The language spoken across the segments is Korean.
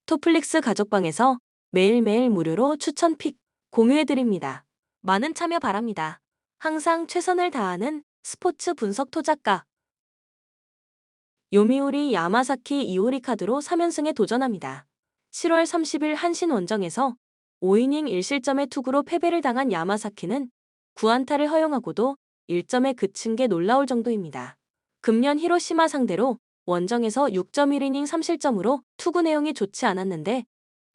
토플릭스 가족방에서 매일매일 무료로 추천 픽 공유해드립니다. 많은 참여 바랍니다. 항상 최선을 다하는 스포츠 분석 토작가 요미우리 야마사키 이오리 카드로 3연승에 도전합니다. 7월 30일 한신 원정에서 5이닝 1실점의 투구로 패배를 당한 야마사키는 9안타를 허용하고도 1점에 그친 게 놀라울 정도입니다. 금년 히로시마 상대로 원정에서 6.1이닝 3실점으로 투구 내용이 좋지 않았는데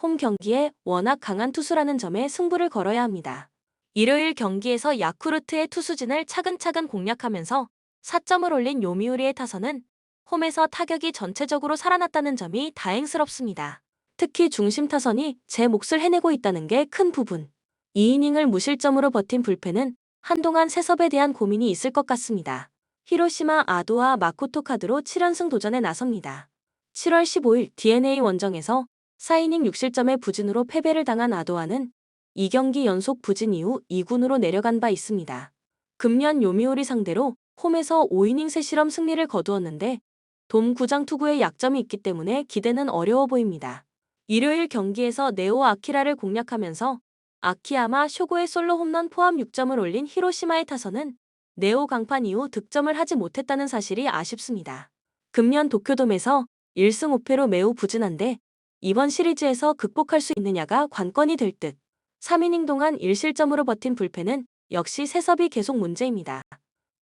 홈 경기에 워낙 강한 투수라는 점에 승부를 걸어야 합니다. 일요일 경기에서 야쿠르트의 투수진을 차근차근 공략하면서 4점을 올린 요미우리의 타선은 홈에서 타격이 전체적으로 살아났다는 점이 다행스럽습니다. 특히 중심 타선이 제 몫을 해내고 있다는 게 큰 부분. 2이닝을 무실점으로 버틴 불펜은 한동안 세섭에 대한 고민이 있을 것 같습니다. 히로시마 아도와 마코토 카드로 7연승 도전에 나섭니다. 7월 15일 DNA 원정에서 4이닝 6실점의 부진으로 패배를 당한 아도와는 2경기 연속 부진 이후 2군으로 내려간 바 있습니다. 금년 요미우리 상대로 홈에서 5이닝 3실점 승리를 거두었는데 돔 구장 투구에 약점이 있기 때문에 기대는 어려워 보입니다. 일요일 경기에서 네오 아키라를 공략하면서 아키야마 쇼고의 솔로 홈런 포함 6점을 올린 히로시마의 타선은 네오 강판 이후 득점을 하지 못했다는 사실이 아쉽습니다. 금년 도쿄돔에서 1승 5패로 매우 부진한데 이번 시리즈에서 극복할 수 있느냐가 관건이 될 듯. 3이닝 동안 1실점으로 버틴 불펜은 역시 세섭이 계속 문제입니다.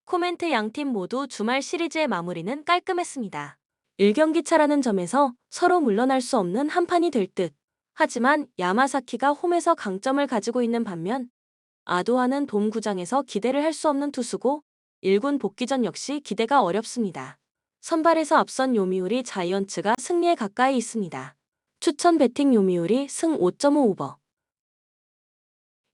코멘트 양팀 모두 주말 시리즈의 마무리는 깔끔했습니다. 1경기 차라는 점에서 서로 물러날 수 없는 한판이 될 듯. 하지만 야마사키가 홈에서 강점을 가지고 있는 반면 아도와는 돔 구장에서 기대를 할 수 없는 투수고 1군 복귀전 역시 기대가 어렵습니다. 선발에서 앞선 요미우리 자이언츠가 승리에 가까이 있습니다. 추천 배팅 요미우리 승 5.5 오버.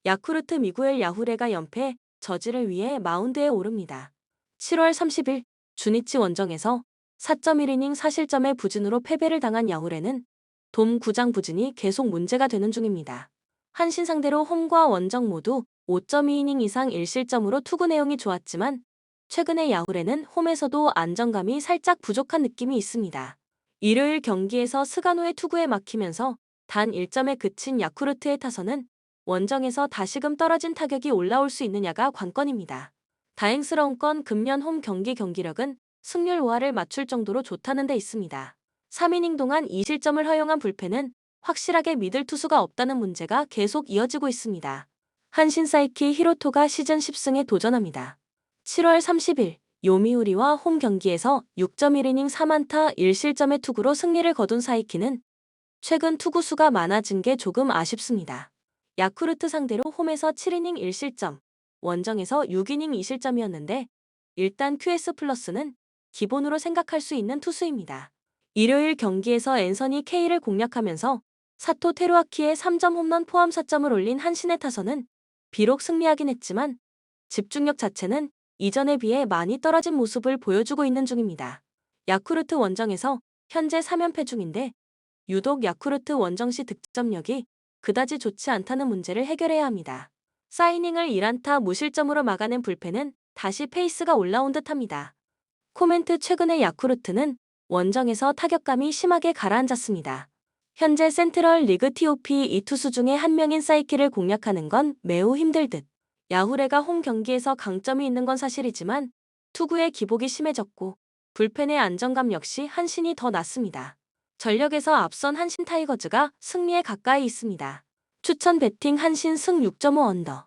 야쿠르트 미구엘 야후레가 연패 저지를 위해 마운드에 오릅니다. 7월 30일 주니치 원정에서 4.1이닝 4실점의 부진으로 패배를 당한 야후레는 돔 구장 부진이 계속 문제가 되는 중입니다. 한신 상대로 홈과 원정 모두 5.2이닝 이상 1실점으로 투구 내용이 좋았지만 최근에 야후레는 홈에서도 안정감이 살짝 부족한 느낌이 있습니다. 일요일 경기에서 스가노의 투구에 막히면서 단 1점에 그친 야쿠르트의 타선은 원정에서 다시금 떨어진 타격이 올라올 수 있느냐가 관건입니다. 다행스러운 건 금년 홈 경기 경기력은 승률 5할을 맞출 정도로 좋다는 데 있습니다. 3이닝 동안 2실점을 허용한 불펜은 확실하게 믿을 투수가 없다는 문제가 계속 이어지고 있습니다. 한신 사이키 히로토가 시즌 10승에 도전합니다. 7월 30일 요미우리와 홈 경기에서 6.1이닝 3안타 1실점의 투구로 승리를 거둔 사이키는 최근 투구수가 많아진 게 조금 아쉽습니다. 야쿠르트 상대로 홈에서 7이닝 1실점, 원정에서 6이닝 2실점이었는데 일단 QS 플러스는 기본으로 생각할 수 있는 투수입니다. 일요일 경기에서 앤서니 K를 공략하면서 사토 테루아키의 3점 홈런 포함 4점을 올린 한신의 타선은 비록 승리하긴 했지만 집중력 자체는 이전에 비해 많이 떨어진 모습을 보여주고 있는 중입니다. 야쿠르트 원정에서 현재 3연패 중인데 유독 야쿠르트 원정 시 득점력이 그다지 좋지 않다는 문제를 해결해야 합니다. 4이닝을 1안타 무실점으로 막아낸 불펜은 다시 페이스가 올라온 듯합니다. 코멘트 최근의 야쿠르트는 원정에서 타격감이 심하게 가라앉았습니다. 현재 센트럴 리그 TOP 이 투수 중에 한 명인 사이키를 공략하는 건 매우 힘들 듯. 야후레가 홈 경기에서 강점이 있는 건 사실이지만 투구의 기복이 심해졌고 불펜의 안정감 역시 한신이 더 낮습니다. 전력에서 앞선 한신 타이거즈가 승리에 가까이 있습니다. 추천 배팅 한신 승 6.5 언더.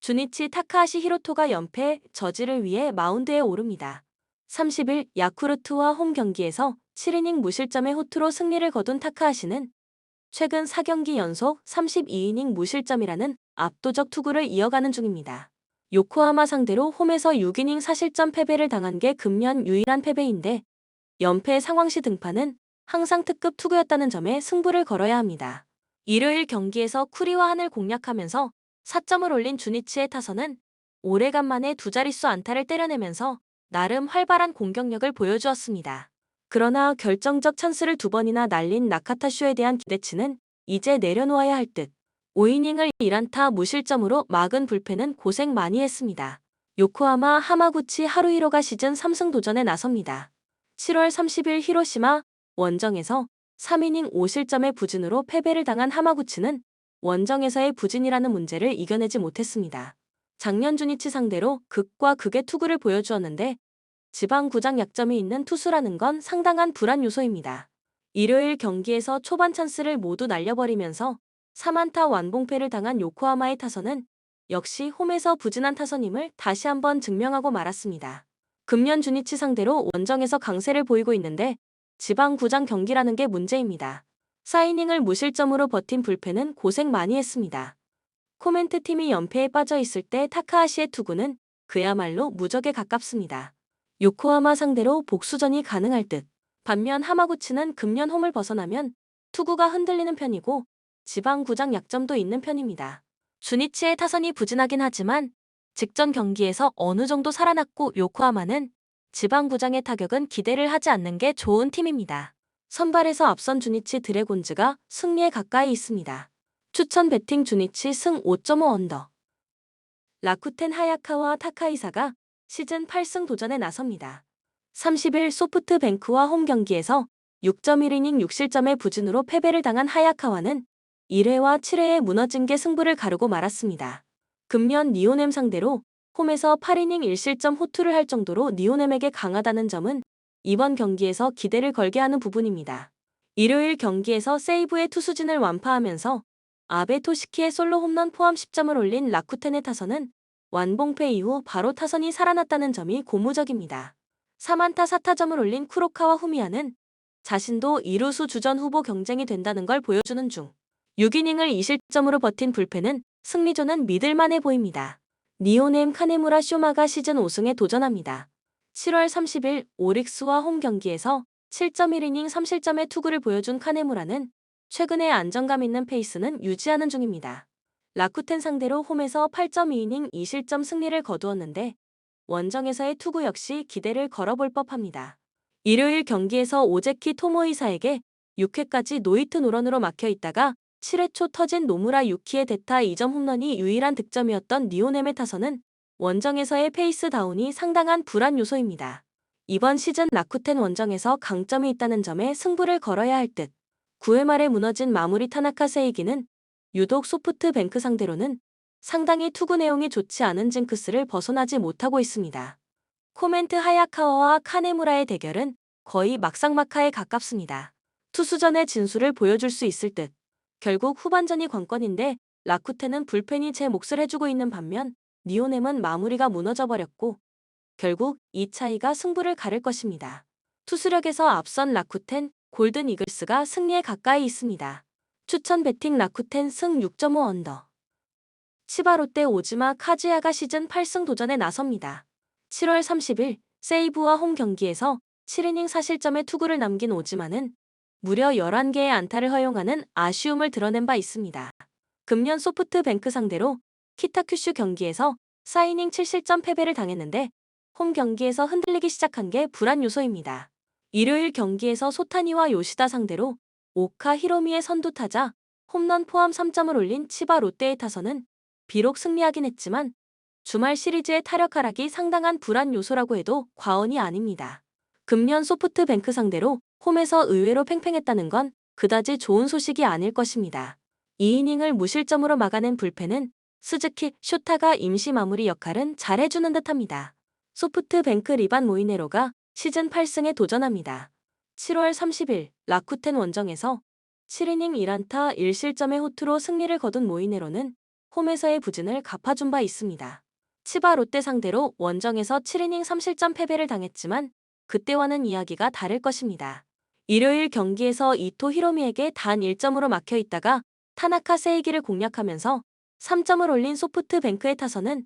주니치 타카하시 히로토가 연패 저지를 위해 마운드에 오릅니다. 30일 야쿠르트와 홈 경기에서 7이닝 무실점의 호투로 승리를 거둔 타카하시는 최근 4경기 연속 32이닝 무실점이라는 압도적 투구를 이어가는 중입니다. 요코하마 상대로 홈에서 6이닝 4실점 패배를 당한 게 금년 유일한 패배인데 연패 상황시 등판은 항상 특급 투구였다는 점에 승부를 걸어야 합니다. 일요일 경기에서 쿠리와 한을 공략하면서 4점을 올린 주니치의 타선은 오래간만에 두 자릿수 안타를 때려내면서 나름 활발한 공격력을 보여주었습니다. 그러나 결정적 찬스를 2번이나 날린 나카타쇼에 대한 기대치는 이제 내려놓아야 할 듯. 5이닝을 1안타 무실점으로 막은 불펜은 고생 많이 했습니다. 요코하마 하마구치 하루히로가 시즌 3승 도전에 나섭니다. 7월 30일 히로시마 원정에서 3이닝 5실점의 부진으로 패배를 당한 하마구치는 원정에서의 부진이라는 문제를 이겨내지 못했습니다. 작년 주니치 상대로 극과 극의 투구를 보여주었는데 지방 구장 약점이 있는 투수라는 건 상당한 불안 요소입니다. 일요일 경기에서 초반 찬스를 모두 날려버리면서 3안타 완봉패를 당한 요코하마의 타선은 역시 홈에서 부진한 타선임을 다시 한번 증명하고 말았습니다. 금년 주니치 상대로 원정에서 강세를 보이고 있는데 지방 구장 경기라는 게 문제입니다. 4이닝을 무실점으로 버틴 불펜은 고생 많이 했습니다. 코멘트 팀이 연패에 빠져 있을 때 타카하시의 투구는 그야말로 무적에 가깝습니다. 요코하마 상대로 복수전이 가능할 듯. 반면 하마구치는 금년 홈을 벗어나면 투구가 흔들리는 편이고 지방 구장 약점도 있는 편입니다. 주니치의 타선이 부진하긴 하지만 직전 경기에서 어느 정도 살아났고 요코하마는 지방 구장의 타격은 기대를 하지 않는 게 좋은 팀입니다. 선발에서 앞선 주니치 드래곤즈가 승리에 가까이 있습니다. 추천 배팅 주니치 승 5.5 언더. 라쿠텐 하야카와 타카이사가 시즌 8승 도전에 나섭니다. 30일 소프트뱅크와 홈 경기에서 6.1이닝 6실점의 부진으로 패배를 당한 하야카와는 1회와 7회에 무너진 게 승부를 가르고 말았습니다. 금년 니오넴 상대로 홈에서 8이닝 1실점 호투를 할 정도로 니오넴에게 강하다는 점은 이번 경기에서 기대를 걸게 하는 부분입니다. 일요일 경기에서 세이브의 투수진을 완파하면서 아베 토시키의 솔로 홈런 포함 10점을 올린 라쿠텐의 타선은 완봉패 이후 바로 타선이 살아났다는 점이 고무적입니다. 3안타 4타점을 올린 쿠로카와 후미야는 자신도 2루수 주전 후보 경쟁이 된다는 걸 보여주는 중 6이닝을 2실점으로 버틴 불펜은 승리조는 믿을만해 보입니다. 니오넴 카네무라 쇼마가 시즌 5승에 도전합니다. 7월 30일 오릭스와 홈 경기에서 7.1이닝 3실점의 투구를 보여준 카네무라는 최근에 안정감 있는 페이스는 유지하는 중입니다. 라쿠텐 상대로 홈에서 8.2이닝 2실점 승리를 거두었는데 원정에서의 투구 역시 기대를 걸어볼 법합니다. 일요일 경기에서 오제키 토모이사에게 6회까지 노히트 노런으로 막혀 있다가 7회 초 터진 노무라 유키의 대타 2점 홈런이 유일한 득점이었던 니오넴의 타선은 원정에서의 페이스 다운이 상당한 불안 요소입니다. 이번 시즌 라쿠텐 원정에서 강점이 있다는 점에 승부를 걸어야 할 듯. 9회 말에 무너진 마무리 타나카 세이기는 유독 소프트뱅크 상대로는 상당히 투구 내용이 좋지 않은 징크스를 벗어나지 못하고 있습니다. 코멘트 하야카와와 카네무라의 대결은 거의 막상막하에 가깝습니다. 투수전의 진수를 보여줄 수 있을 듯. 결국 후반전이 관건인데 라쿠텐은 불펜이 제 몫을 해주고 있는 반면 니오넴은 마무리가 무너져버렸고 결국 이 차이가 승부를 가를 것입니다. 투수력에서 앞선 라쿠텐, 골든 이글스가 승리에 가까이 있습니다. 추천 배팅 라쿠텐 승 6.5 언더. 치바 롯데 오즈마 카즈야가 시즌 8승 도전에 나섭니다. 7월 30일 세이브와 홈 경기에서 7이닝 4실점의 투구를 남긴 오즈마는 무려 11개의 안타를 허용하는 아쉬움을 드러낸 바 있습니다. 금년 소프트뱅크 상대로 키타큐슈 경기에서 4이닝 7실점 패배를 당했는데 홈 경기에서 흔들리기 시작한 게 불안 요소입니다. 일요일 경기에서 소타니와 요시다 상대로 오카 히로미의 선두타자 홈런 포함 3점을 올린 치바 롯데의 타선은 비록 승리하긴 했지만 주말 시리즈의 타력 하락이 상당한 불안 요소라고 해도 과언이 아닙니다. 금년 소프트뱅크 상대로 홈에서 의외로 팽팽했다는 건 그다지 좋은 소식이 아닐 것입니다. 2이닝을 무실점으로 막아낸 불펜은 스즈키, 쇼타가 임시 마무리 역할은 잘해주는 듯합니다. 소프트뱅크 리반 모이네로가 시즌 8승에 도전합니다. 7월 30일 라쿠텐 원정에서 7이닝 1안타 1실점의 호투로 승리를 거둔 모이네로는 홈에서의 부진을 갚아준 바 있습니다. 치바 롯데 상대로 원정에서 7이닝 3실점 패배를 당했지만 그때와는 이야기가 다를 것입니다. 일요일 경기에서 이토 히로미에게 단 1점으로 막혀 있다가 타나카 세이기를 공략하면서 3점을 올린 소프트뱅크의 타선은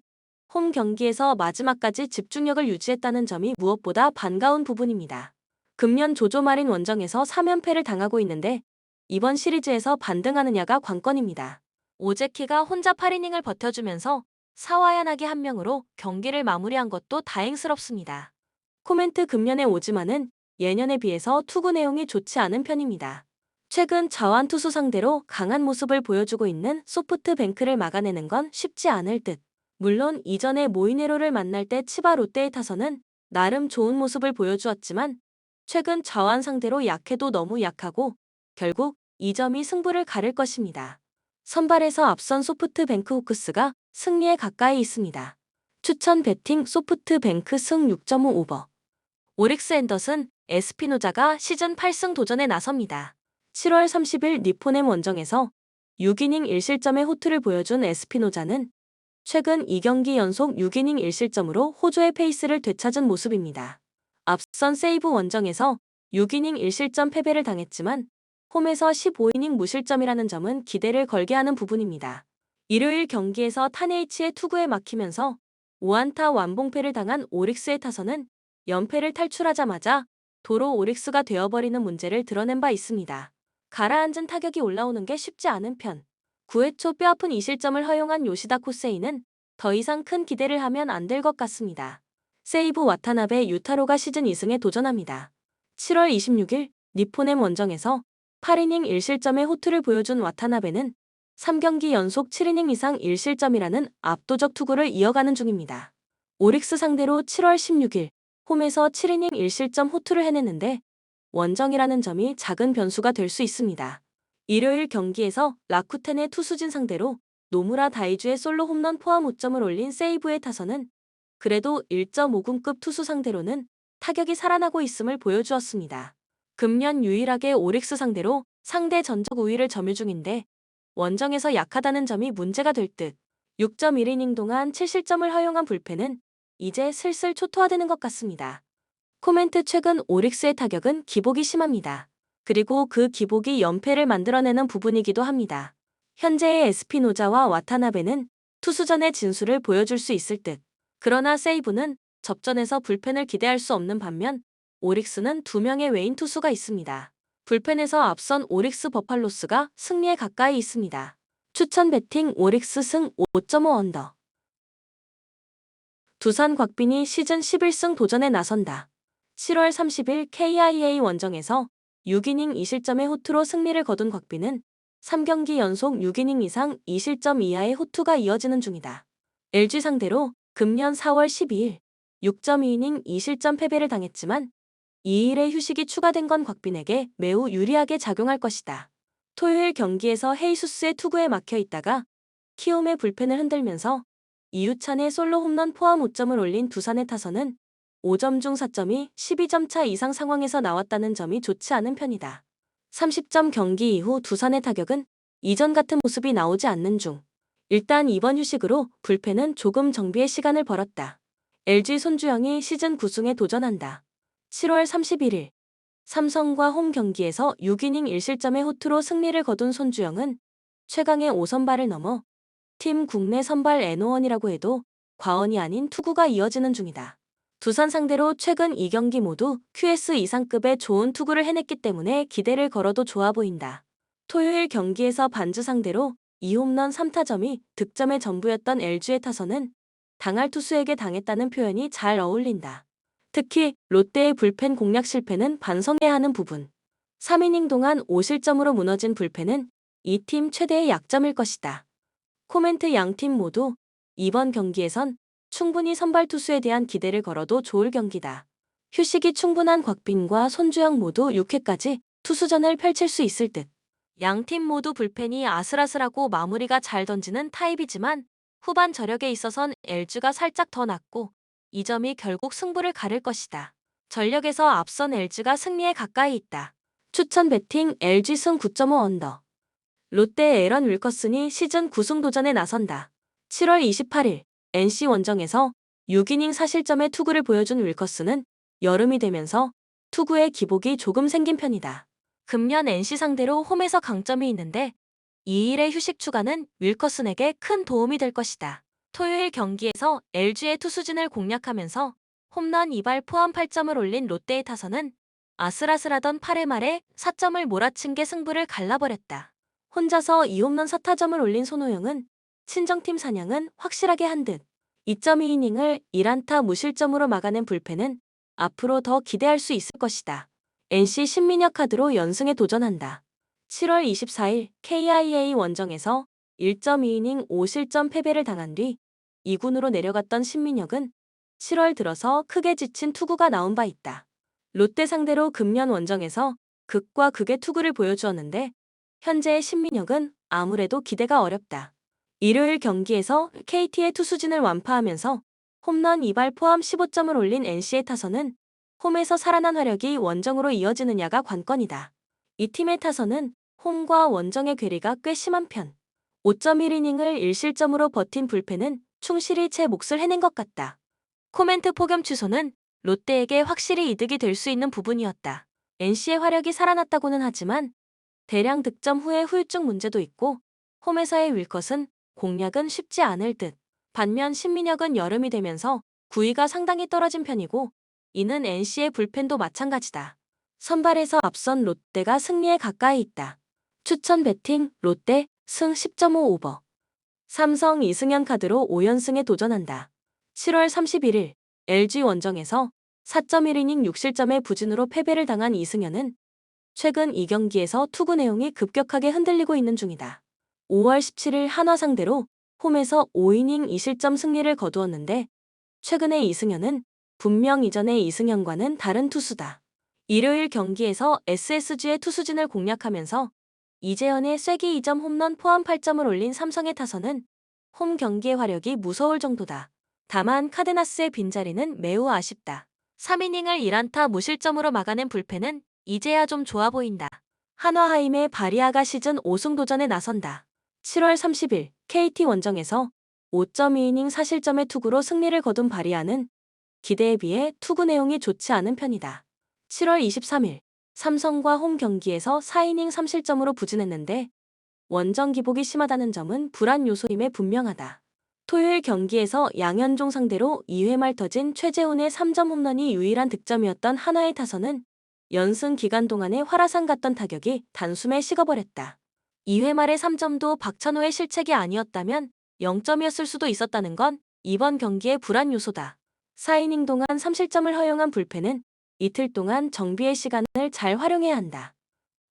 홈 경기에서 마지막까지 집중력을 유지했다는 점이 무엇보다 반가운 부분입니다. 금년 조조마린 원정에서 3연패를 당하고 있는데 이번 시리즈에서 반등하느냐가 관건입니다. 오제키가 혼자 8이닝을 버텨주면서 사와야나기 한 명으로 경기를 마무리한 것도 다행스럽습니다. 코멘트 금년의 오즈마는 예년에 비해서 투구 내용이 좋지 않은 편입니다. 최근 자완 투수 상대로 강한 모습을 보여주고 있는 소프트뱅크를 막아내는 건 쉽지 않을 듯. 물론 이전에 모이네로를 만날 때 치바 롯데의 타선은 나름 좋은 모습을 보여주었지만 최근 자완 상대로 약해도 너무 약하고 결국 이 점이 승부를 가를 것입니다. 선발에서 앞선 소프트뱅크 호크스가 승리에 가까이 있습니다. 추천 배팅 소프트뱅크 승 6.5 오버. 오릭스 앤더슨, 에스피노자가 시즌 8승 도전에 나섭니다. 7월 30일 니포넴 원정에서 6이닝 1실점의 호투를 보여준 에스피노자는 최근 2경기 연속 6이닝 1실점으로 호조의 페이스를 되찾은 모습입니다. 앞선 세이브 원정에서 6이닝 1실점 패배를 당했지만 홈에서 15이닝 무실점이라는 점은 기대를 걸게 하는 부분입니다. 일요일 경기에서 타네이치의 투구에 막히면서 5안타 완봉패를 당한 오릭스의 타선은 연패를 탈출하자마자 도로 오릭스가 되어버리는 문제를 드러낸 바 있습니다. 가라앉은 타격이 올라오는 게 쉽지 않은 편. 9회 초 뼈아픈 2실점을 허용한 요시다 코세이는 더 이상 큰 기대를 하면 안 될 것 같습니다. 세이브 와타나베 유타로가 시즌 2승에 도전합니다. 7월 26일 니포넴 원정에서 8이닝 1실점의 호투를 보여준 와타나베는 3경기 연속 7이닝 이상 1실점이라는 압도적 투구를 이어가는 중입니다. 오릭스 상대로 7월 16일 홈에서 7이닝 1실점 호투를 해냈는데 원정이라는 점이 작은 변수가 될 수 있습니다. 일요일 경기에서 라쿠텐의 투수진 상대로 노무라 다이주의 솔로 홈런 포함 5점을 올린 세이브의 타선은 그래도 1.5군급 투수 상대로는 타격이 살아나고 있음을 보여주었습니다. 금년 유일하게 오릭스 상대로 상대 전적 우위를 점유 중인데 원정에서 약하다는 점이 문제가 될 듯. 6.1이닝 동안 7실점을 허용한 불펜은 이제 슬슬 초토화되는 것 같습니다. 코멘트 최근 오릭스의 타격은 기복이 심합니다. 그리고 그 기복이 연패를 만들어내는 부분이기도 합니다. 현재의 에스피노자와 와타나베는 투수전의 진수를 보여줄 수 있을 듯. 그러나 세이브는 접전에서 불펜을 기대할 수 없는 반면 오릭스는 2명의 외인 투수가 있습니다. 불펜에서 앞선 오릭스 버팔로스가 승리에 가까이 있습니다. 추천 배팅 오릭스 승 5.5 언더. 두산 곽빈이 시즌 11승 도전에 나선다. 7월 30일 KIA 원정에서 6이닝 2실점의 호투로 승리를 거둔 곽빈은 3경기 연속 6이닝 이상 2실점 이하의 호투가 이어지는 중이다. LG 상대로 금년 4월 12일 6.2이닝 2실점 패배를 당했지만 2일의 휴식이 추가된 건 곽빈에게 매우 유리하게 작용할 것이다. 토요일 경기에서 헤이수스의 투구에 막혀 있다가 키움의 불펜을 흔들면서 이유찬의 솔로 홈런 포함 5점을 올린 두산의 타선은 5점 중 4점이 12점 차 이상 상황에서 나왔다는 점이 좋지 않은 편이다. 30점 경기 이후 두산의 타격은 이전 같은 모습이 나오지 않는 중. 일단 이번 휴식으로 불펜은 조금 정비의 시간을 벌었다. LG 손주영이 시즌 9승에 도전한다. 7월 31일 삼성과 홈 경기에서 6이닝 1실점의 호투로 승리를 거둔 손주영은 최강의 5선발을 넘어 팀 국내 선발 N1이라고 해도 과언이 아닌 투구가 이어지는 중이다. 두산 상대로 최근 2경기 모두 QS 이상급의 좋은 투구를 해냈기 때문에 기대를 걸어도 좋아 보인다. 토요일 경기에서 반주 상대로 2홈런 3타점이 득점의 전부였던 LG의 타선은 당할 투수에게 당했다는 표현이 잘 어울린다. 특히 롯데의 불펜 공략 실패는 반성해야 하는 부분. 3이닝 동안 5실점으로 무너진 불펜은 이 팀 최대의 약점일 것이다. 코멘트 양팀 모두 이번 경기에선 충분히 선발 투수에 대한 기대를 걸어도 좋을 경기다. 휴식이 충분한 곽빈과 손주영 모두 6회까지 투수전을 펼칠 수 있을 듯. 양팀 모두 불펜이 아슬아슬하고 마무리가 잘 던지는 타입이지만 후반 저력에 있어선 LG가 살짝 더 낫고 이 점이 결국 승부를 가를 것이다. 전력에서 앞선 LG가 승리에 가까이 있다. 추천 배팅 LG 승 9.5 언더. 롯데 에런 윌커슨이 시즌 9승 도전에 나선다. 7월 28일 NC 원정에서 6이닝 4실점의 투구를 보여준 윌커슨은 여름이 되면서 투구에 기복이 조금 생긴 편이다. 금년 NC 상대로 홈에서 강점이 있는데 2일의 휴식 추가는 윌커슨에게 큰 도움이 될 것이다. 토요일 경기에서 LG의 투수진을 공략하면서 홈런 2발 포함 8점을 올린 롯데의 타선은 아슬아슬하던 8회 말에 4점을 몰아친 게 승부를 갈라버렸다. 혼자서 2홈런 4타점을 올린 손호영은 친정팀 사냥은 확실하게 한 듯. 2.2이닝을 1안타 무실점으로 막아낸 불펜은 앞으로 더 기대할 수 있을 것이다. NC 신민혁 카드로 연승에 도전한다. 7월 24일 KIA 원정에서 1.2이닝 5실점 패배를 당한 뒤 2군으로 내려갔던 신민혁은 7월 들어서 크게 지친 투구가 나온 바 있다. 롯데 상대로 금년 원정에서 극과 극의 투구를 보여주었는데 현재의 신민혁은 아무래도 기대가 어렵다. 일요일 경기에서 KT의 투수진을 완파하면서 홈런 2발 포함 15점을 올린 NC의 타선은 홈에서 살아난 화력이 원정으로 이어지느냐가 관건이다. 이 팀의 타선은 홈과 원정의 괴리가 꽤 심한 편. 5.1이닝을 1실점으로 버틴 불펜은 충실히 제 몫을 해낸 것 같다. 코멘트 폭염 취소는 롯데에게 확실히 이득이 될 수 있는 부분이었다. NC의 화력이 살아났다고는 하지만 대량 득점 후의 후유증 문제도 있고 홈에서의 윌컷은 공략은 쉽지 않을 듯. 반면 신민혁은 여름이 되면서 구위가 상당히 떨어진 편이고 이는 NC의 불펜도 마찬가지다. 선발에서 앞선 롯데가 승리에 가까이 있다. 추천 배팅 롯데 승 10.5 오버. 삼성 이승현 카드로 5연승에 도전한다. 7월 31일 LG 원정에서 4.1이닝 6실점의 부진으로 패배를 당한 이승현은 최근 2경기에서 투구 내용이 급격하게 흔들리고 있는 중이다. 5월 17일 한화 상대로 홈에서 5이닝 2실점 승리를 거두었는데 최근의 이승현은 분명 이전의 이승현과는 다른 투수다. 일요일 경기에서 SSG의 투수진을 공략하면서 이재현의 쐐기 2점 홈런 포함 8점을 올린 삼성의 타선은 홈 경기의 화력이 무서울 정도다. 다만 카데나스의 빈자리는 매우 아쉽다. 3이닝을 1안타 무실점으로 막아낸 불펜은 이제야 좀 좋아 보인다. 한화하임의 바리아가 시즌 5승 도전에 나선다. 7월 30일 KT 원정에서 5.2이닝 4실점의 투구로 승리를 거둔 바리아는 기대에 비해 투구 내용이 좋지 않은 편이다. 7월 23일 삼성과 홈 경기에서 4이닝 3실점으로 부진했는데 원정 기복이 심하다는 점은 불안 요소임에 분명하다. 토요일 경기에서 양현종 상대로 2회 말 터진 최재훈의 3점 홈런이 유일한 득점이었던 한화의 타선은 연승 기간 동안에 화라산 같던 타격이 단숨에 식어버렸다. 2회 말의 3점도 박찬호의 실책이 아니었다면 0점이었을 수도 있었다는 건 이번 경기의 불안 요소다. 4이닝 동안 3실점을 허용한 불펜은 이틀 동안 정비의 시간을 잘 활용해야 한다.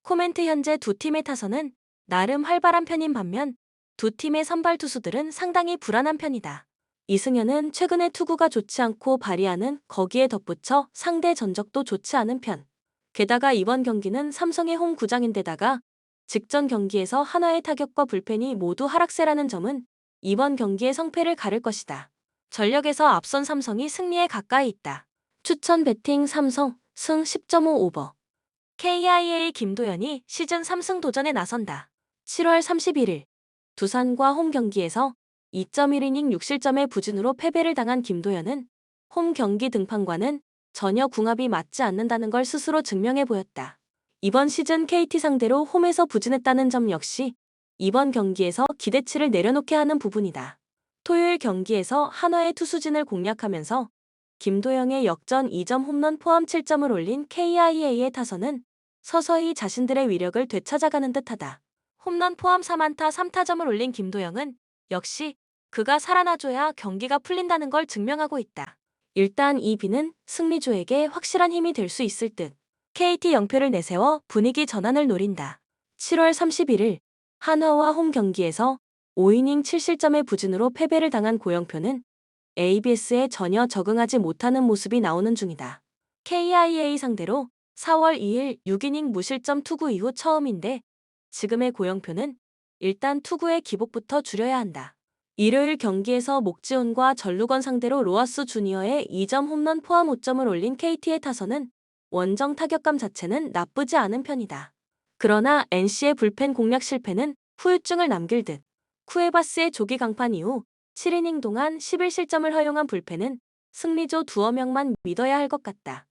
코멘트 현재 두 팀의 타선은 나름 활발한 편인 반면 두 팀의 선발 투수들은 상당히 불안한 편이다. 이승현은 최근에 투구가 좋지 않고 바리아는 거기에 덧붙여 상대 전적도 좋지 않은 편. 게다가 이번 경기는 삼성의 홈 구장인데다가 직전 경기에서 한화의 타격과 불펜이 모두 하락세라는 점은 이번 경기의 성패를 가를 것이다. 전력에서 앞선 삼성이 승리에 가까이 있다. 추천 배팅 삼성 승 10.5 오버. KIA 김도현이 시즌 3승 도전에 나선다. 7월 31일 두산과 홈 경기에서 2.1이닝 6실점의 부진으로 패배를 당한 김도현은 홈 경기 등판과는 전혀 궁합이 맞지 않는다는 걸 스스로 증명해 보였다. 이번 시즌 KT 상대로 홈에서 부진했다는 점 역시 이번 경기에서 기대치를 내려놓게 하는 부분이다. 토요일 경기에서 한화의 투수진을 공략하면서 김도영의 역전 2점 홈런 포함 7점을 올린 KIA의 타선은 서서히 자신들의 위력을 되찾아가는 듯하다. 홈런 포함 3안타 3타점을 올린 김도영은 역시 그가 살아나줘야 경기가 풀린다는 걸 증명하고 있다. 일단 이 비는 승리조에게 확실한 힘이 될 수 있을 듯. KT 0표를 내세워 분위기 전환을 노린다. 7월 31일 한화와 홈 경기에서 5이닝 7실점의 부진으로 패배를 당한 고영표는 ABS에 전혀 적응하지 못하는 모습이 나오는 중이다. KIA 상대로 4월 2일 6이닝 무실점 투구 이후 처음인데 지금의 고영표는 일단 투구의 기복부터 줄여야 한다. 일요일 경기에서 목지훈과 전루건 상대로 로하스 주니어의 2점 홈런 포함 5점을 올린 KT의 타선은 원정 타격감 자체는 나쁘지 않은 편이다. 그러나 NC의 불펜 공략 실패는 후유증을 남길 듯. 쿠에바스의 조기 강판 이후 7이닝 동안 11실점을 허용한 불펜은 승리조 두어 명만 믿어야 할 것 같다.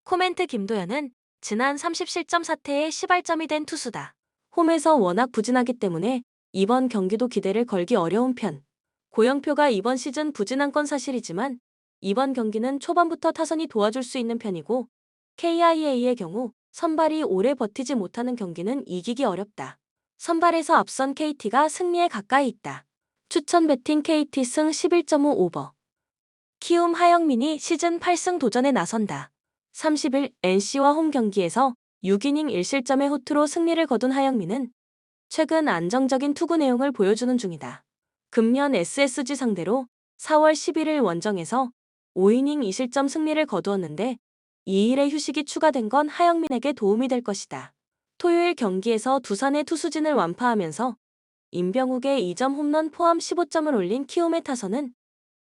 코멘트 김도현은 지난 30실점 사태의 시발점이 된 투수다. 홈에서 워낙 부진하기 때문에 이번 경기도 기대를 걸기 어려운 편. 고영표가 이번 시즌 부진한 건 사실이지만 이번 경기는 초반부터 타선이 도와줄 수 있는 편이고 KIA의 경우 선발이 오래 버티지 못하는 경기는 이기기 어렵다. 선발에서 앞선 KT가 승리에 가까이 있다. 추천 배팅 KT 승 11.5 오버. 키움 하영민이 시즌 8승 도전에 나선다. 30일 NC와 홈 경기에서 6이닝 1실점의 호투로 승리를 거둔 하영민은 최근 안정적인 투구 내용을 보여주는 중이다. 금년 SSG 상대로 4월 11일 원정에서 5이닝 2실점 승리를 거두었는데 2일의 휴식이 추가된 건 하영민에게 도움이 될 것이다. 토요일 경기에서 두산의 투수진을 완파하면서 임병욱의 2점 홈런 포함 15점을 올린 키움의 타선은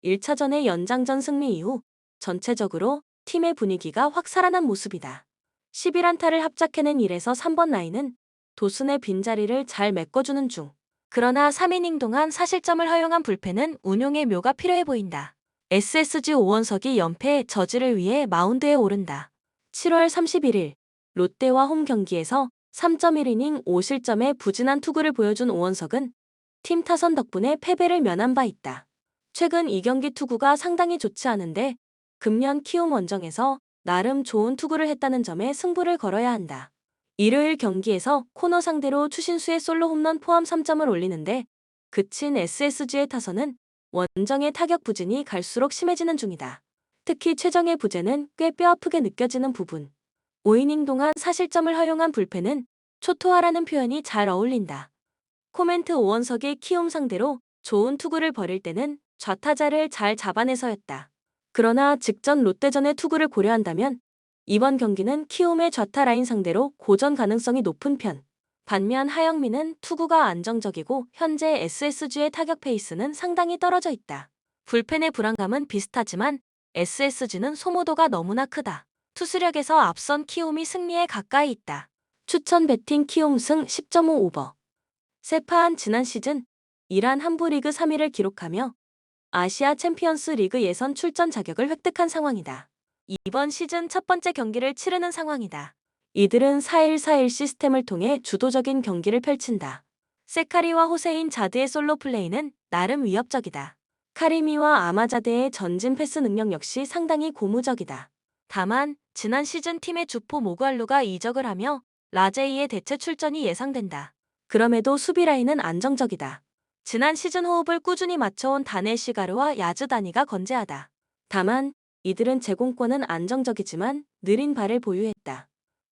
1차전의 연장전 승리 이후 전체적으로 팀의 분위기가 확 살아난 모습이다. 11안타를 합작해낸 1에서 3번 라인은 도순의 빈자리를 잘 메꿔주는 중. 그러나 3이닝 동안 사실점을 허용한 불펜은 운용의 묘가 필요해 보인다. SSG 오원석이 연패의 저지를 위해 마운드에 오른다. 7월 31일 롯데와 홈 경기에서 3.1이닝 5실점의 부진한 투구를 보여준 오원석은 팀 타선 덕분에 패배를 면한 바 있다. 최근 이 경기 투구가 상당히 좋지 않은데 금년 키움 원정에서 나름 좋은 투구를 했다는 점에 승부를 걸어야 한다. 일요일 경기에서 코너 상대로 추신수의 솔로 홈런 포함 3점을 올리는데 그친 SSG의 타선은 원정의 타격 부진이 갈수록 심해지는 중이다. 특히 최정의 부재는 꽤 뼈아프게 느껴지는 부분. 5이닝 동안 사실점을 허용한 불펜은 초토화라는 표현이 잘 어울린다. 코멘트 오원석이 키움 상대로 좋은 투구를 벌일 때는 좌타자를 잘 잡아내서였다. 그러나 직전 롯데전의 투구를 고려한다면 이번 경기는 키움의 좌타 라인 상대로 고전 가능성이 높은 편. 반면 하영민은 투구가 안정적이고 현재 SSG의 타격 페이스는 상당히 떨어져 있다. 불펜의 불안감은 비슷하지만 SSG는 소모도가 너무나 크다. 투수력에서 앞선 키움이 승리에 가까이 있다. 추천 배팅 키움 승 10.5 오버. 세파한 지난 시즌 이란 한부 리그 3위를 기록하며 아시아 챔피언스 리그 예선 출전 자격을 획득한 상황이다. 이번 시즌 첫 번째 경기를 치르는 상황이다. 이들은 4-1-4-1 시스템을 통해 주도적인 경기를 펼친다. 세카리와 호세인 자드의 솔로 플레이는 나름 위협적이다. 카리미와 아마자데의 전진 패스 능력 역시 상당히 고무적이다. 다만 지난 시즌 팀의 주포 모구알루가 이적을 하며 라제이의 대체 출전이 예상된다. 그럼에도 수비 라인은 안정적이다. 지난 시즌 호흡을 꾸준히 맞춰온 다넬 시가르와 야즈 다니가 건재하다. 다만 이들은 제공권은 안정적이지만 느린 발을 보유했다.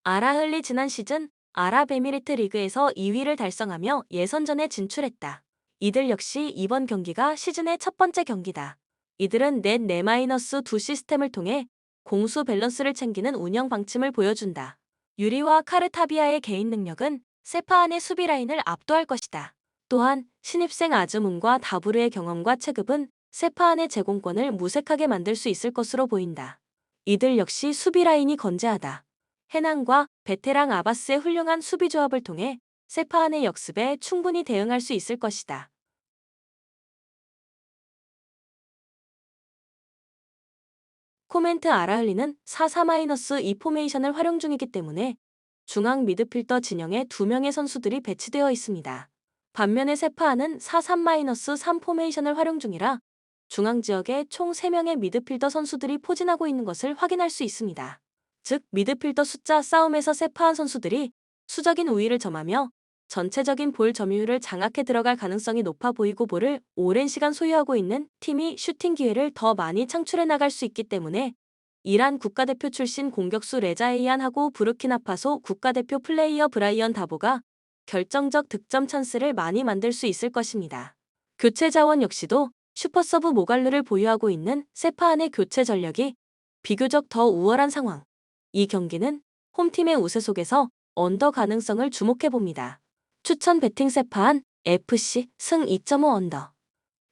아라흘리 지난 시즌 아랍에미리트 리그에서 2위를 달성하며 예선전에 진출했다. 이들 역시 이번 경기가 시즌의 첫 번째 경기다. 이들은 넷 4-2 시스템을 통해 공수 밸런스를 챙기는 운영 방침을 보여준다. 유리와 카르타비아의 개인 능력은 세파안의 수비 라인을 압도할 것이다. 또한 신입생 아즈문과 다부르의 경험과 체급은 세파안의 제공권을 무색하게 만들 수 있을 것으로 보인다. 이들 역시 수비 라인이 건재하다. 해낭과 베테랑 아바스의 훌륭한 수비 조합을 통해 세파안의 역습에 충분히 대응할 수 있을 것이다. 코멘트 아라흘리는 4-4-2 포메이션을 활용 중이기 때문에 중앙 미드필더 진영에 2명의 선수들이 배치되어 있습니다. 반면에 세파안은 4-3-3 포메이션을 활용 중이라 중앙 지역에 총 3명의 미드필더 선수들이 포진하고 있는 것을 확인할 수 있습니다. 즉 미드필더 숫자 싸움에서 세파안 선수들이 수적인 우위를 점하며 전체적인 볼 점유율을 장악해 들어갈 가능성이 높아 보이고 볼을 오랜 시간 소유하고 있는 팀이 슈팅 기회를 더 많이 창출해 나갈 수 있기 때문에 이란 국가대표 출신 공격수 레자에이안하고 부르키나파소 국가대표 플레이어 브라이언 다보가 결정적 득점 찬스를 많이 만들 수 있을 것입니다. 교체 자원 역시도 슈퍼서브 모갈루를 보유하고 있는 세파안의 교체 전력이 비교적 더 우월한 상황. 이 경기는 홈팀의 우세 속에서 언더 가능성을 주목해봅니다. 추천 배팅 세파안 FC 승 2.5 언더.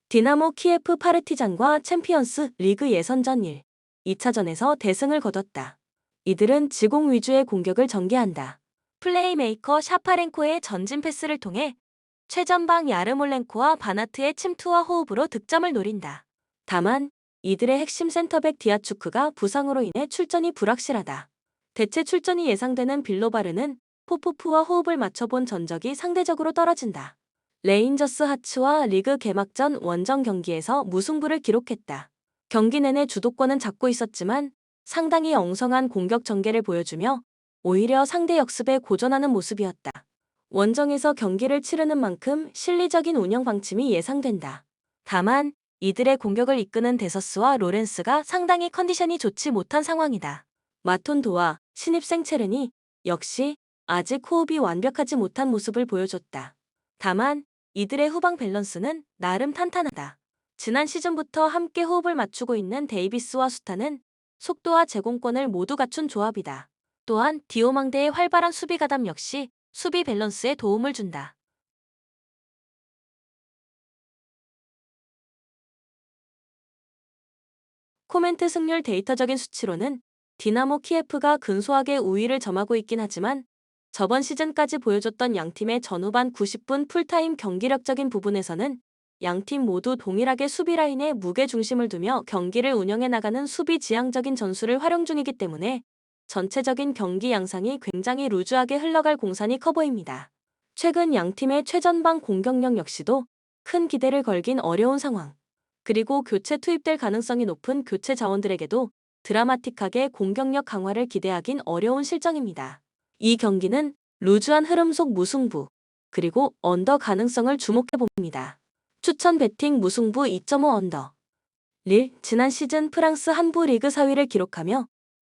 디나모 키예프 파르티잔과 챔피언스 리그 예선전 1, 2차전에서 대승을 거뒀다. 이들은 지공 위주의 공격을 전개한다. 플레이메이커 샤파렌코의 전진 패스를 통해 최전방 야르몰렌코와 바나트의 침투와 호흡으로 득점을 노린다. 다만 이들의 핵심 센터백 디아추크가 부상으로 인해 출전이 불확실하다. 대체 출전이 예상되는 빌로바르는 포포프와 호흡을 맞춰본 전적이 상대적으로 떨어진다. 레인저스 하츠와 리그 개막전 원정 경기에서 무승부를 기록했다. 경기 내내 주도권은 잡고 있었지만 상당히 엉성한 공격 전개를 보여주며 오히려 상대 역습에 고전하는 모습이었다. 원정에서 경기를 치르는 만큼 실리적인 운영 방침이 예상된다. 다만 이들의 공격을 이끄는 데서스와 로렌스가 상당히 컨디션이 좋지 못한 상황이다. 마톤도와 신입생 체르니 역시 아직 호흡이 완벽하지 못한 모습을 보여줬다. 다만 이들의 후방 밸런스는 나름 탄탄하다. 지난 시즌부터 함께 호흡을 맞추고 있는 데이비스와 수타는 속도와 제공권을 모두 갖춘 조합이다. 또한 디오망대의 활발한 수비 가담 역시 수비 밸런스에 도움을 준다. 코멘트 승률 데이터적인 수치로는 디나모 키예프가 근소하게 우위를 점하고 있긴 하지만 저번 시즌까지 보여줬던 양팀의 전후반 90분 풀타임 경기력적인 부분에서는 양팀 모두 동일하게 수비 라인에 무게 중심을 두며 경기를 운영해 나가는 수비 지향적인 전술을 활용 중이기 때문에 전체적인 경기 양상이 굉장히 루즈하게 흘러갈 공산이 커 보입니다. 최근 양팀의 최전방 공격력 역시도 큰 기대를 걸긴 어려운 상황. 그리고 교체 투입될 가능성이 높은 교체 자원들에게도 드라마틱하게 공격력 강화를 기대하긴 어려운 실정입니다. 이 경기는 루즈한 흐름 속 무승부, 그리고 언더 가능성을 주목해 봅니다. 추천 배팅 무승부 2.5 언더. 릴, 지난 시즌 프랑스 한부 리그 4위를 기록하며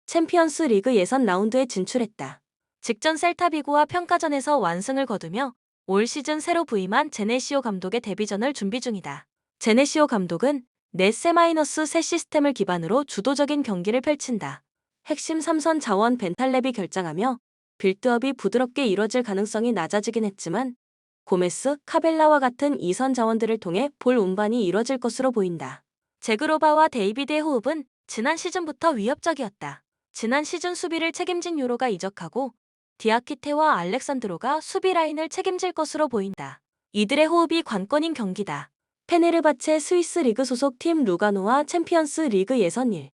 챔피언스 리그 예선 라운드에 진출했다. 직전 셀타비고와 평가전에서 완승을 거두며 올 시즌 새로 부임한 제네시오 감독의 데뷔전을 준비 중이다. 제네시오 감독은 넷세-셋 시스템을 기반으로 주도적인 경기를 펼친다. 핵심 3선 자원 벤탈렙이 결장하며 빌드업이 부드럽게 이뤄질 가능성이 낮아지긴 했지만 고메스, 카벨라와 같은 2선 자원들을 통해 볼 운반이 이뤄질 것으로 보인다. 제그로바와 데이비드의 호흡은 지난 시즌부터 위협적이었다. 지난 시즌 수비를 책임진 요로가 이적하고 디아키테와 알렉산드로가 수비 라인을 책임질 것으로 보인다. 이들의 호흡이 관건인 경기다. 페네르바체 스위스 리그 소속 팀 루가노와 챔피언스 리그 예선 1,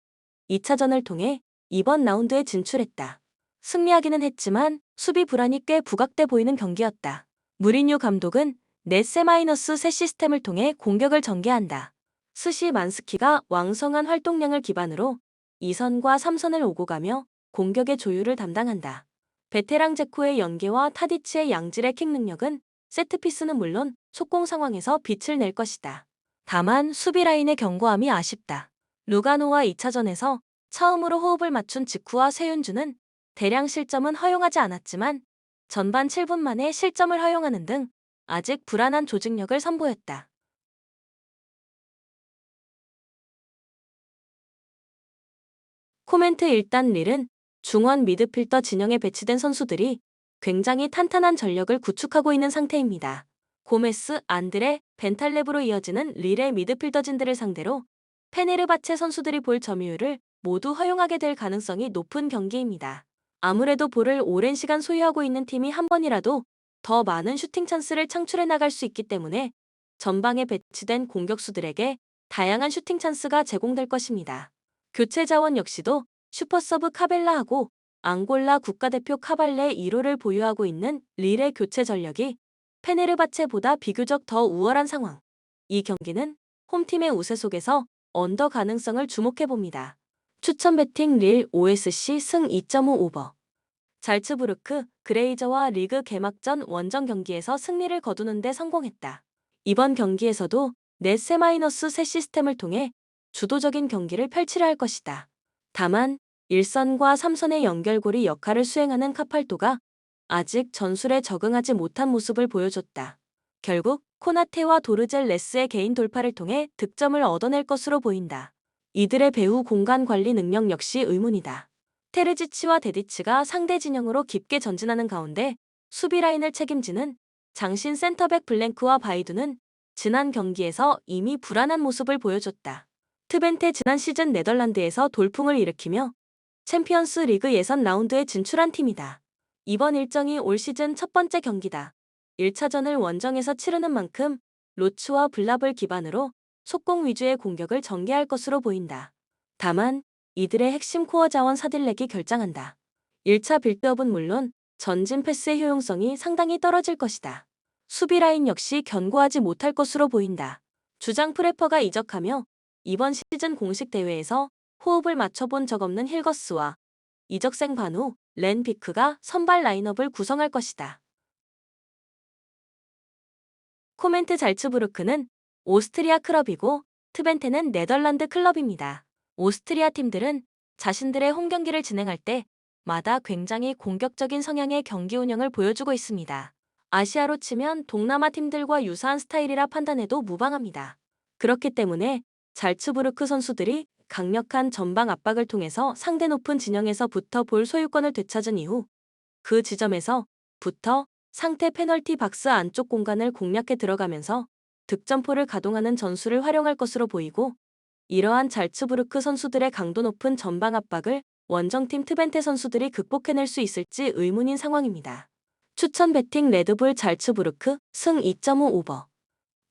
2차전을 통해 이번 라운드에 진출했다. 승리하기는 했지만 수비 불안이 꽤 부각돼 보이는 경기였다. 무리뉴 감독은 넷세-셋 시스템을 통해 공격을 전개한다. 스시 만스키가 왕성한 활동량을 기반으로 2선과 3선을 오고 가며 공격의 조율을 담당한다. 베테랑 제코의 연계와 타디치의 양질의 킥 능력은 세트피스는 물론 속공 상황에서 빛을 낼 것이다. 다만 수비 라인의 견고함이 아쉽다. 루가노와 2차전에서 처음으로 호흡을 맞춘 직후와 세윤주는 대량 실점은 허용하지 않았지만 전반 7분 만에 실점을 허용하는 등 아직 불안한 조직력을 선보였다. 코멘트 일단 릴은 중원 미드필더 진영에 배치된 선수들이 굉장히 탄탄한 전력을 구축하고 있는 상태입니다. 고메스, 안드레, 벤탈렙으로 이어지는 릴의 미드필더진들을 상대로 페네르바체 선수들이 볼 점유율을 모두 허용하게 될 가능성이 높은 경기입니다. 아무래도 볼을 오랜 시간 소유하고 있는 팀이 한 번이라도 더 많은 슈팅 찬스를 창출해 나갈 수 있기 때문에 전방에 배치된 공격수들에게 다양한 슈팅 찬스가 제공될 것입니다. 교체 자원 역시도 슈퍼서브 카벨라하고 앙골라 국가대표 카발레 1호를 보유하고 있는 릴의 교체 전력이 페네르바체보다 비교적 더 우월한 상황. 이 경기는 홈팀의 우세 속에서 언더 가능성을 주목해봅니다. 추천 배팅 릴 OSC 승 2.5 오버. 잘츠부르크, 그레이저와 리그 개막전 원정 경기에서 승리를 거두는 데 성공했다. 이번 경기에서도 넷세-셋 시스템을 통해 주도적인 경기를 펼치려 할 것이다. 다만 1선과 3선의 연결고리 역할을 수행하는 카팔도가 아직 전술에 적응하지 못한 모습을 보여줬다. 결국 코나테와 도르젤 레스의 개인 돌파를 통해 득점을 얻어낼 것으로 보인다. 이들의 배후 공간 관리 능력 역시 의문이다. 테르지치와 데디치가 상대 진영으로 깊게 전진하는 가운데 수비 라인을 책임지는 장신 센터백 블랭크와 바이두는 지난 경기에서 이미 불안한 모습을 보여줬다. 트벤테 지난 시즌 네덜란드에서 돌풍을 일으키며 챔피언스 리그 예선 라운드에 진출한 팀이다. 이번 일정이 올 시즌 첫 번째 경기다. 1차전을 원정에서 치르는 만큼 로츠와 블랍을 기반으로 속공 위주의 공격을 전개할 것으로 보인다. 다만 이들의 핵심 코어 자원 사딜렉이 결장한다. 1차 빌드업은 물론 전진 패스의 효용성이 상당히 떨어질 것이다. 수비 라인 역시 견고하지 못할 것으로 보인다. 주장 프레퍼가 이적하며 이번 시즌 공식 대회에서 호흡을 맞춰본 적 없는 힐거스와 이적생 반후, 렌 비크가 선발 라인업을 구성할 것이다. 코멘트 잘츠부르크는 오스트리아 클럽이고 트벤테는 네덜란드 클럽입니다. 오스트리아 팀들은 자신들의 홈 경기를 진행할 때마다 굉장히 공격적인 성향의 경기 운영을 보여주고 있습니다. 아시아로 치면 동남아 팀들과 유사한 스타일이라 판단해도 무방합니다. 그렇기 때문에 잘츠부르크 선수들이 강력한 전방 압박을 통해서 상대 높은 진영에서부터 볼 소유권을 되찾은 이후 그 지점에서부터 상태 페널티 박스 안쪽 공간을 공략해 들어가면서 득점포를 가동하는 전술을 활용할 것으로 보이고, 이러한 잘츠부르크 선수들의 강도 높은 전방 압박을 원정팀 트벤테 선수들이 극복해낼 수 있을지 의문인 상황입니다. 추천 배팅 레드불 잘츠부르크 승 2.5 오버.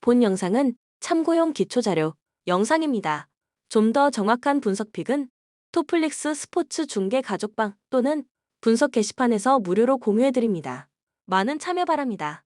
본 영상은 참고용 기초자료 영상입니다. 좀 더 정확한 분석픽은 토플릭스 스포츠 중계 가족방 또는 분석 게시판에서 무료로 공유해드립니다. 많은 참여 바랍니다.